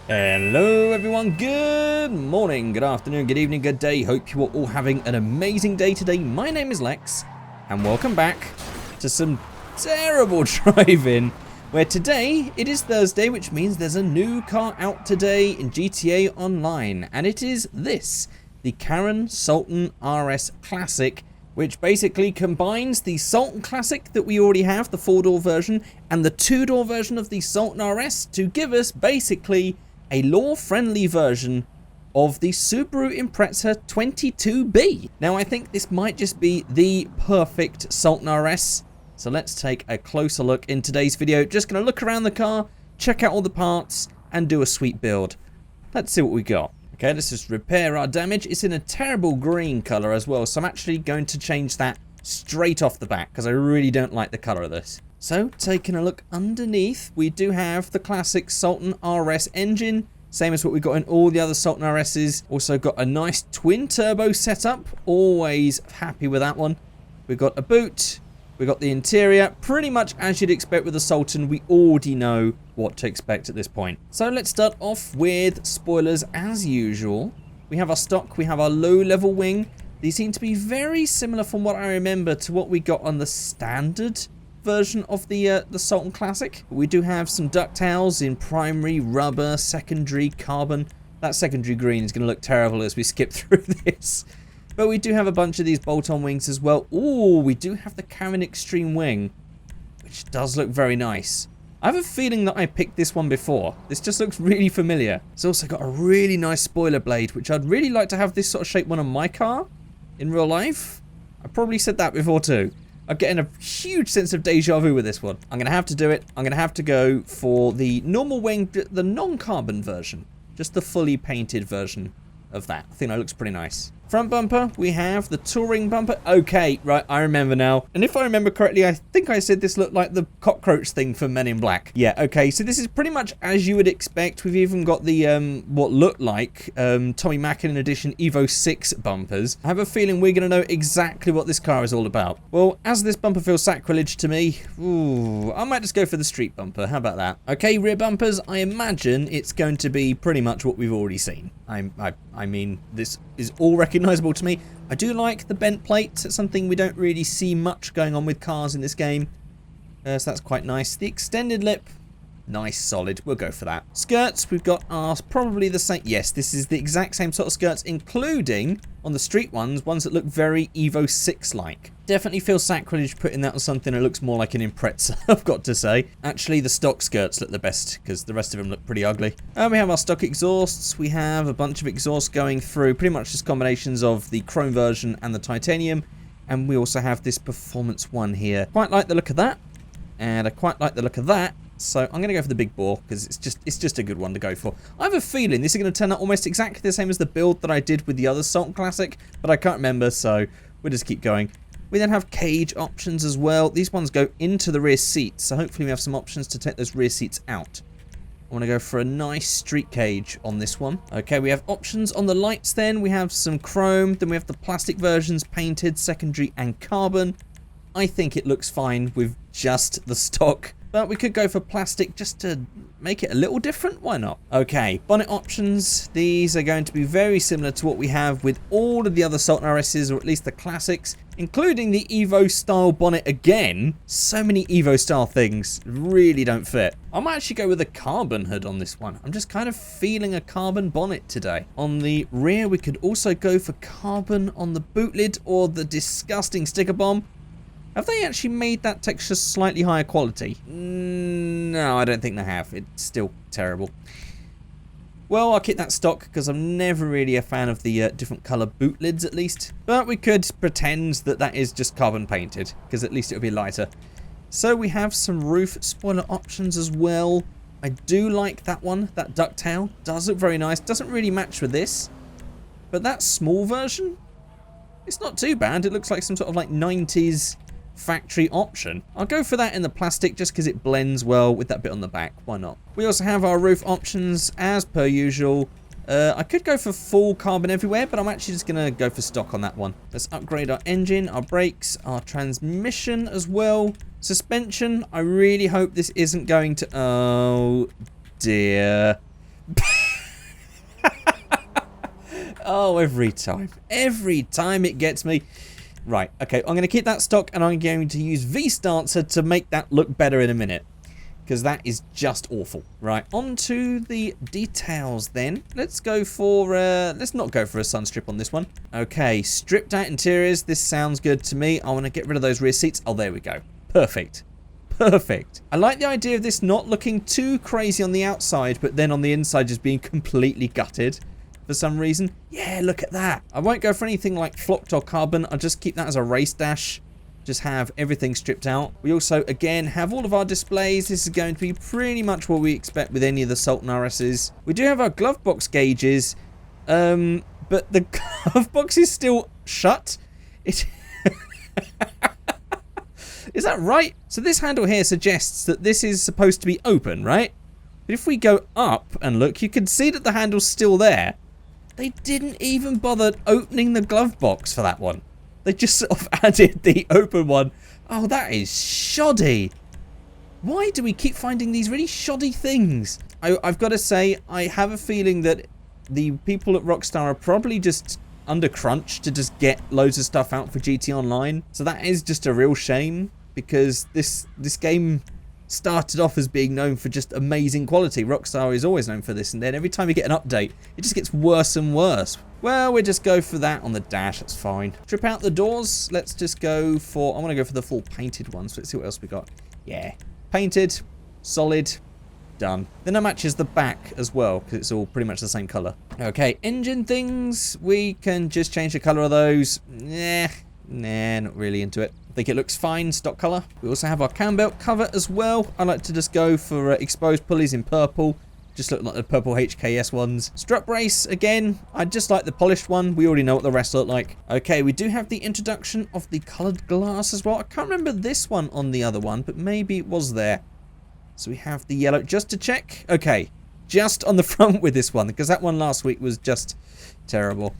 Hello everyone, good morning, good afternoon, good evening, good day. Hope you are all having an amazing day today. My name is Lex and welcome back to some terrible driving, where today it is Thursday, which means there's a new car out today in GTA Online, and it is this, the Sultan RS Classic, which basically combines the Sultan Classic that we already have, the 4-door version, and the 2-door version of the Sultan RS to give us basically a law-friendly version of the Subaru Impreza 22B. Now, I think this might just be the perfect Sultan RS, so let's take a closer look in today's video. Just going to look around the car, check out all the parts, and do a sweet build. Let's see what we got. Okay, let's just repair our damage. It's in a terrible green color as well, so I'm actually going to change that straight off the bat because I really don't like the color of this. So, taking a look underneath, we do have the classic Sultan RS engine, same as what we got in all the other Sultan RSs. Also got a nice twin turbo setup, always happy with that one. We've got a boot, we got the interior, pretty much as you'd expect with the Sultan. We already know what to expect at this point. So let's start off with spoilers as usual. We have our stock, we have our low level wing. These seem to be very similar from what I remember to what we got on the standard version of the Sultan Classic. We do have some ducktails in primary, rubber, secondary, carbon. That secondary green is going to look terrible as we skip through this. But we do have a bunch of these bolt-on wings as well. Ooh, we do have the Karen Extreme wing, which does look very nice. I have a feeling that I picked this one before. This just looks really familiar. It's also got a really nice spoiler blade, which I'd really like to have this sort of shape one on my car in real life. I probably said that before too. I'm getting a huge sense of deja vu with this one. I'm going to have to do it. I'm going to have to go for the normal wing, the non-carbon version. Just the fully painted version of that. I think that looks pretty nice. Front bumper, we have the touring bumper. Okay, right, I remember now. And if I remember correctly, I think I said this looked like the cockroach thing from Men in Black. Yeah, okay, so this is pretty much as you would expect. We've even got the, what looked like Tommy Mackin edition Evo 6 bumpers. I have a feeling we're going to know exactly what this car is all about. Well, as this bumper feels sacrilege to me, ooh, I might just go for the street bumper. How about that? Okay, rear bumpers, I imagine it's going to be pretty much what we've already seen. I mean, this is all recognizable to me. I do like the bent plates. It's something we don't really see much going on with cars in this game. So that's quite nice. The extended lip, nice, solid. We'll go for that. Skirts, we've got ours probably the same. Yes, this is the exact same sort of skirts, including on the street ones that look very Evo 6-like. Definitely feels sacrilege putting that on something that looks more like an Impreza, I've got to say. Actually, the stock skirts look the best, because the rest of them look pretty ugly. We have our stock exhausts. We have a bunch of exhausts going through, pretty much just combinations of the chrome version and the titanium. And we also have this performance one here. Quite like the look of that, and I quite like the look of that. So I'm going to go for the big bore, because it's just a good one to go for. I have a feeling this is going to turn out almost exactly the same as the build that I did with the other Sultan Classic, but I can't remember, so we'll just keep going. We then have cage options as well. These ones go into the rear seats, so hopefully we have some options to take those rear seats out. I want to go for a nice street cage on this one. Okay, we have options on the lights then. We have some chrome, then we have the plastic versions, painted, secondary, and carbon. I think it looks fine with just the stock, but we could go for plastic just to make it a little different. Why not? Okay, bonnet options. These are going to be very similar to what we have with all of the other Sultan RSs, or at least the classics, including the Evo style bonnet again. So many Evo style things really don't fit. I might actually go with a carbon hood on this one. I'm just kind of feeling a carbon bonnet today. On the rear, we could also go for carbon on the boot lid or the disgusting sticker bomb. Have they actually made that texture slightly higher quality? No, I don't think they have. It's still terrible. Well, I'll keep that stock because I'm never really a fan of the different colour boot lids, at least. But we could pretend that that is just carbon painted, because at least it would be lighter. So we have some roof spoiler options as well. I do like that one. That ducktail does look very nice. Doesn't really match with this. But that small version, it's not too bad. It looks like some sort of like 90s factory option. I'll go for that in the plastic just because it blends well with that bit on the back. Why not? We also have our roof options as per usual. I could go for full carbon everywhere, but I'm actually just going to go for stock on that one. Let's upgrade our engine, our brakes, our transmission as well. Suspension, I really hope this isn't going to... Oh dear. Oh, every time. Every time it gets me. Right, okay, I'm going to keep that stock and I'm going to use V-Stancer to make that look better in a minute. Because that is just awful. Right, on to the details then. Let's go for, let's not go for a sun strip on this one. Okay, stripped out interiors. This sounds good to me. I want to get rid of those rear seats. Oh, there we go. Perfect. Perfect. I like the idea of this not looking too crazy on the outside, but then on the inside just being completely gutted for some reason. Yeah, look at that. I won't go for anything like flocked or carbon. I'll just keep that as a race dash. Just have everything stripped out. We also, again, have all of our displays. This is going to be pretty much what we expect with any of the Sultan RSs. We do have our glove box gauges, but the glove box is still shut. Is that right? So this handle here suggests that this is supposed to be open, right? But if we go up and look, you can see that the handle's still there. They didn't even bother opening the glove box for that one. They just sort of added the open one. Oh, that is shoddy. Why do we keep finding these really shoddy things? I've got to say, I have a feeling that the people at Rockstar are probably just under crunch to just get loads of stuff out for GT Online. So that is just a real shame, because this game started off as being known for just amazing quality. Rockstar is always known for this, and then every time you get an update, it just gets worse and worse. Well, we'll just go for that on the dash. That's fine. Strip out the doors. Let's just go for... I want to go for the full painted ones. Let's see what else we got. Yeah. Painted. Solid. Done. Then that matches the back as well, because it's all pretty much the same colour. Okay, engine things. We can just change the colour of those. Nah, not really into it. I think it looks fine, stock colour. We also have our cam belt cover as well. I like to just go for exposed pulleys in purple. Just look like the purple HKS ones. Strut brace, again, I just like the polished one. We already know what the rest look like. Okay, we do have the introduction of the coloured glass as well. I can't remember this one on the other one, but maybe it was there. So we have the yellow, just to check. Okay, just on the front with this one, because that one last week was just terrible.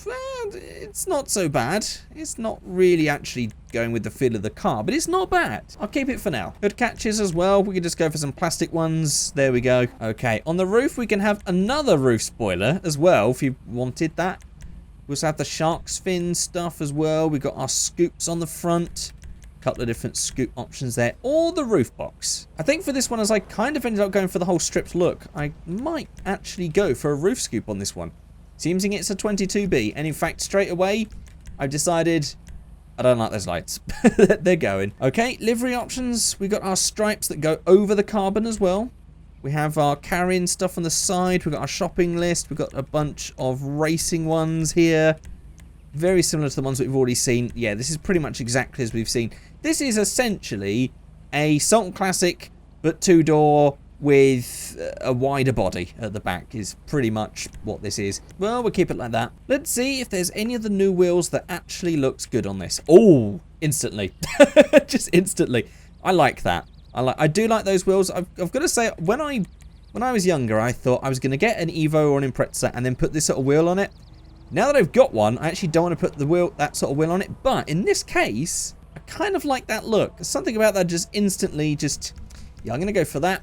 Well, it's not so bad. It's not really actually going with the feel of the car, but it's not bad. I'll keep it for now. Hood catches as well. We can just go for some plastic ones. There we go. Okay, on the roof, we can have another roof spoiler as well, if you wanted that. We also have the shark's fin stuff as well. We've got our scoops on the front. A couple of different scoop options there. Or the roof box. I think for this one, as I kind of ended up going for the whole stripped look, I might actually go for a roof scoop on this one. Seems it's a 22B, and in fact, straight away, I've decided I don't like those lights. They're going. Okay, livery options. We got our stripes that go over the carbon as well. We have our carrying stuff on the side. We've got our shopping list. We've got a bunch of racing ones here. Very similar to the ones that we've already seen. Yeah, this is pretty much exactly as we've seen. This is essentially a Sultan Classic, but two-door, with a wider body at the back is pretty much what this is. Well, we'll keep it like that. Let's see if there's any of the new wheels that actually looks good on this. Oh, instantly. Just instantly. I like that. I do like those wheels. I've got to say, when I was younger, I thought I was going to get an Evo or an Impreza and then put this sort of wheel on it. Now that I've got one, I actually don't want to put that sort of wheel on it. But in this case, I kind of like that look. There's something about that just instantly just... Yeah, I'm going to go for that.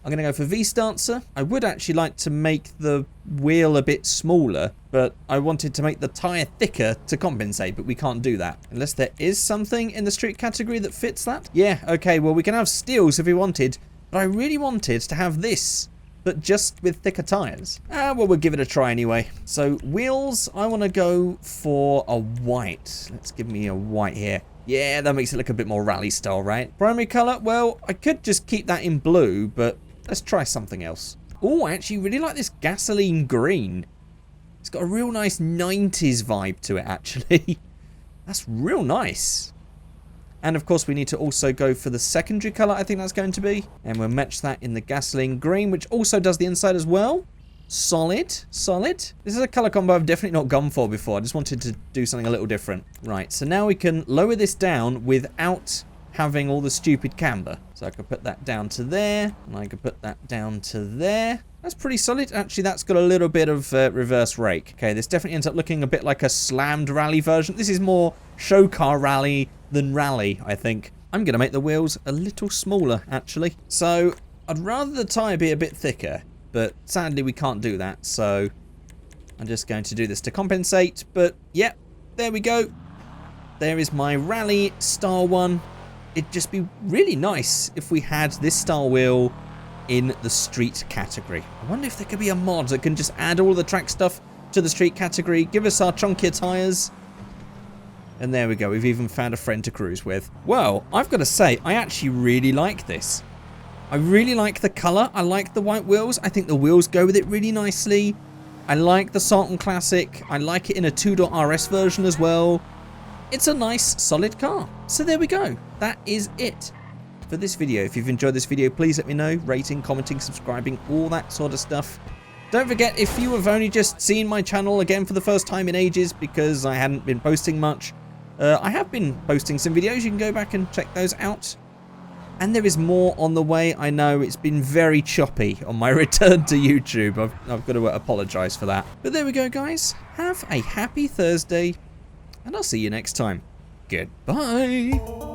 I'm going to go for V-Stancer. I would actually like to make the wheel a bit smaller, but I wanted to make the tyre thicker to compensate, but we can't do that. Unless there is something in the street category that fits that. Yeah, okay, well, we can have steels if we wanted, but I really wanted to have this, but just with thicker tyres. Well, we'll give it a try anyway. So, wheels, I want to go for a white. Let's give me a white here. Yeah, that makes it look a bit more rally style, right? Primary colour, well, I could just keep that in blue, but let's try something else. Oh, I actually really like this gasoline green. It's got a real nice 90s vibe to it, actually. That's real nice. And, of course, we need to also go for the secondary colour, I think that's going to be. And we'll match that in the gasoline green, which also does the inside as well. Solid. Solid. This is a colour combo I've definitely not gone for before. I just wanted to do something a little different. Right, so now we can lower this down without having all the stupid camber. So I could put that down to there, and I could put that down to there. That's pretty solid. Actually, that's got a little bit of reverse rake. Okay, this definitely ends up looking a bit like a slammed rally version. This is more show car rally than rally, I think. I'm going to make the wheels a little smaller, actually. So I'd rather the tyre be a bit thicker, but sadly we can't do that, so I'm just going to do this to compensate. But yeah, there we go. There is my rally style one. It'd just be really nice if we had this style wheel in the street category. I wonder if there could be a mod that can just add all the track stuff to the street category, give us our chunkier tyres. And there we go, we've even found a friend to cruise with. Well, I've got to say, I actually really like this. I really like the colour, I like the white wheels, I think the wheels go with it really nicely. I like the Sultan Classic, I like it in a 2.RS version as well. It's a nice, solid car. So there we go, that is it for this video. If you've enjoyed this video, please let me know, rating, commenting, subscribing, all that sort of stuff. Don't forget, if you have only just seen my channel again for the first time in ages because I hadn't been posting much, I have been posting some videos. You can go back and check those out. And there is more on the way. I know it's been very choppy on my return to YouTube. I've got to apologise for that. But there we go, guys. Have a happy Thursday, and I'll see you next time. Goodbye.